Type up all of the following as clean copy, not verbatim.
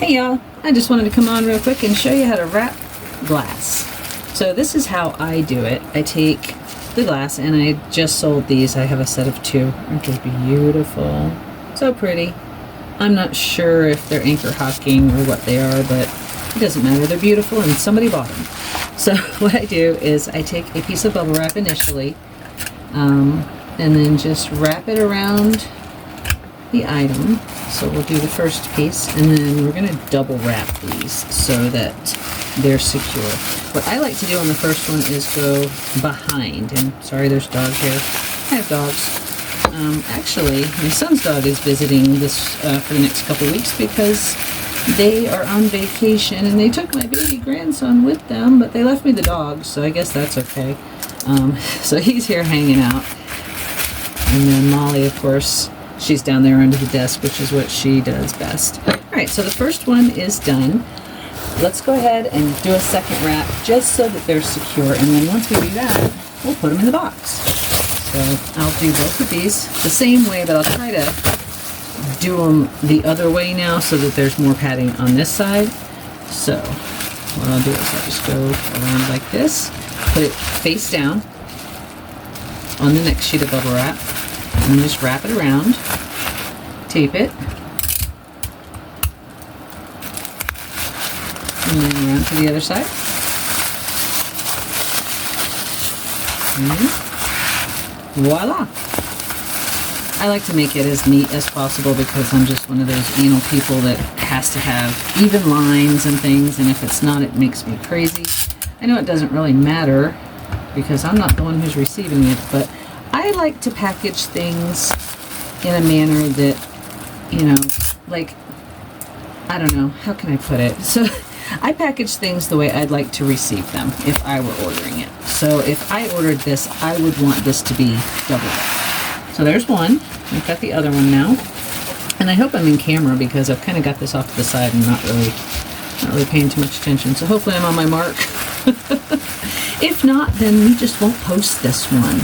Hey y'all, I just wanted to come on real quick and show you how to wrap glass. So this is how I do it. I take the glass, and I just sold these. I have a set of 2. Aren't they beautiful? So pretty. I'm not sure if they're anchor hocking or what they are, but it doesn't matter. They're beautiful and somebody bought them. So what I do is I take a piece of bubble wrap initially, and then just wrap it around the item. So we'll do the first piece, and then we're going to double wrap these so that they're secure. What I like to do on the first one is go behind, and sorry there's dog hair. I have dogs. Actually, my son's dog is visiting this for the next couple weeks because they are on vacation, and they took my baby grandson with them, but they left me the dog, so I guess that's okay. So he's here hanging out. And then Molly, of course, she's down there under the desk, which is what she does best. Alright, so the first one is done. Let's go ahead and do a second wrap just so that they're secure, and then once we do that, we'll put them in the box. So I'll do both of these the same way, but I'll try to do them the other way now so that there's more padding on this side. So what I'll do is I'll just go around like this, put it face down on the next sheet of bubble wrap, and just wrap it around, tape it, and then around to the other side. And voila! I like to make it as neat as possible because I'm just one of those anal people that has to have even lines and things, and if it's not, it makes me crazy. I know it doesn't really matter because I'm not the one who's receiving it, but I like to package things in a manner that, you know, like, I don't know, how can I put it? So I package things the way I'd like to receive them if I were ordering it. So if I ordered this, I would want this to be double wrapped. So there's one. I've got the other one now. And I hope I'm in camera because I've kind of got this off to the side and not really paying too much attention. So hopefully I'm on my mark. If not, then we just won't post this one.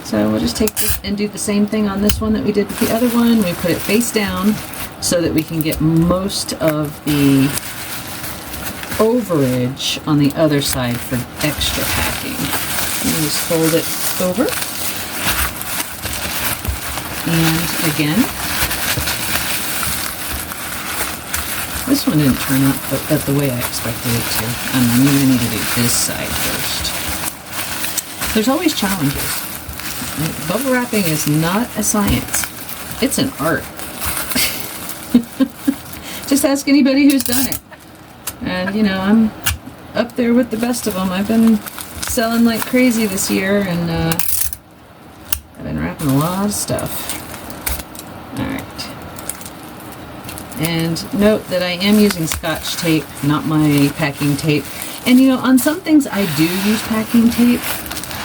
So we'll just take this and do the same thing on this one that we did with the other one. We put it face down so that we can get most of the overage on the other side for extra packing. And just fold it over. And again, this one didn't turn out the way I expected it to. Maybe I need to do this side first. There's always challenges. Bubble wrapping is not a science. It's an art. Just ask anybody who's done it. And, you know, I'm up there with the best of them. I've been selling like crazy this year, and I've been wrapping a lot of stuff. Alright. And note that I am using Scotch tape, not my packing tape. And, you know, on some things I do use packing tape.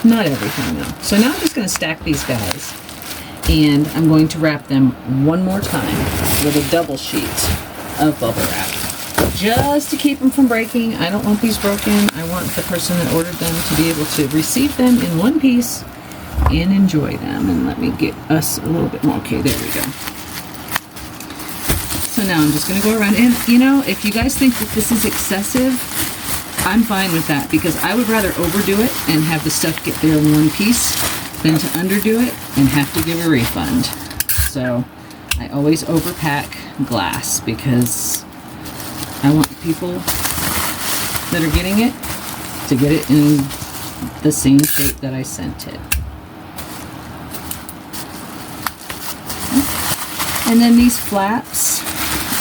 Not everything, though. So now I'm just going to stack these guys, and I'm going to wrap them one more time with a double sheet of bubble wrap. Just to keep them from breaking. I don't want these broken. I want the person that ordered them to be able to receive them in one piece and enjoy them. And let me get us a little bit more. Okay, there we go. So now I'm just going to go around. And, you know, if you guys think that this is excessive, I'm fine with that, because I would rather overdo it and have the stuff get there in one piece than to underdo it and have to give a refund. So I always overpack glass because I want people that are getting it to get it in the same shape that I sent it. And then these flaps,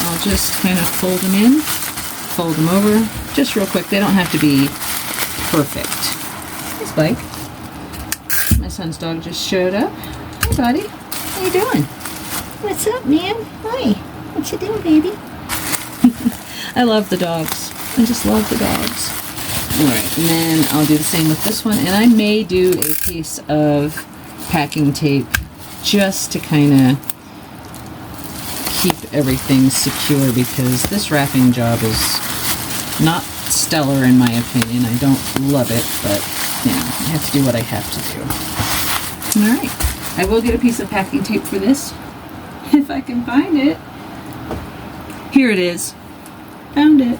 I'll just kind of fold them in, fold them over, just real quick. They don't have to be perfect. Hey, Spike. My son's dog just showed up. Hey, buddy. How you doing? What's up, man? Hi. What you doing, baby? I love the dogs. I just love the dogs. Alright, and then I'll do the same with this one. And I may do a piece of packing tape just to kind of keep everything secure, because this wrapping job is not stellar in my opinion. I don't love it, but you know, I have to do what I have to do. Alright, I will get a piece of packing tape for this if I can find it. Here it is. Found it.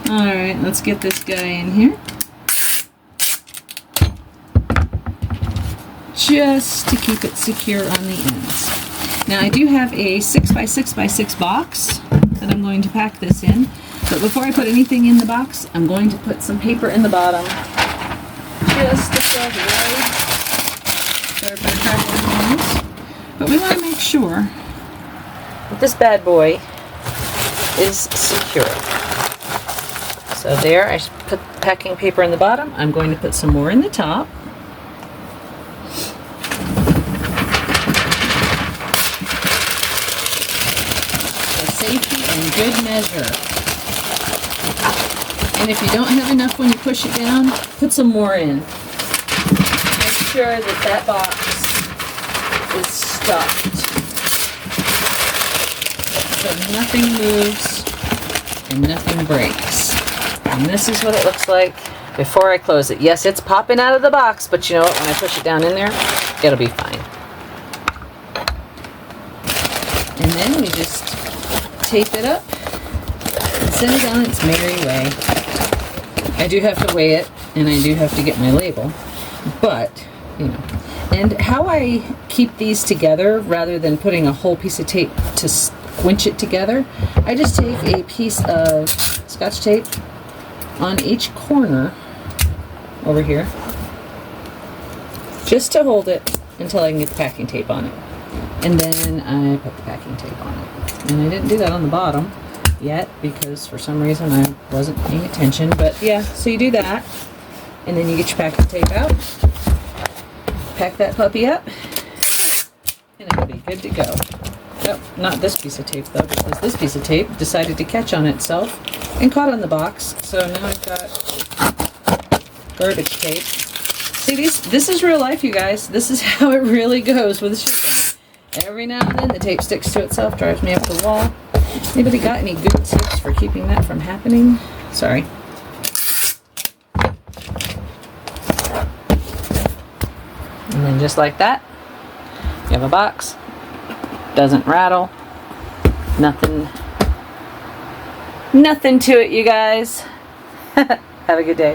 Alright, let's get this guy in here. Just to keep it secure on the ends. Now I do have a 6x6x6 box that I'm going to pack this in. But before I put anything in the box, I'm going to put some paper in the bottom. Just to show the way. Better put a cracker in this. But we want to make sure that this bad boy is secure. So there, I put packing paper in the bottom. I'm going to put some more in the top. For safety and good measure. And if you don't have enough when you push it down, put some more in. Make sure that that box is stuffed. So nothing moves and nothing breaks. And this is what it looks like before I close it. Yes, it's popping out of the box, but you know what? When I push it down in there, it'll be fine. And then we just tape it up and send it on its merry way. I do have to weigh it, and I do have to get my label, but, you know. And how I keep these together, rather than putting a whole piece of tape to squinch it together, I just take a piece of Scotch tape on each corner over here, just to hold it until I can get the packing tape on it. And then I put the packing tape on it. And I didn't do that on the bottom yet because for some reason I wasn't paying attention, but yeah, so you do that, and then you get your packing tape out, pack that puppy up, and it'll be good to go. Nope, not this piece of tape though, because this piece of tape decided to catch on itself and caught on the box, so now I've got garbage tape. See, this is real life, you guys. This is how it really goes with shipping. Every now and then the tape sticks to itself, drives me up the wall. Anybody got any good tips for keeping that from happening? Sorry. And then just like that, you have a box. Doesn't rattle. Nothing to it, you guys. Have a good day.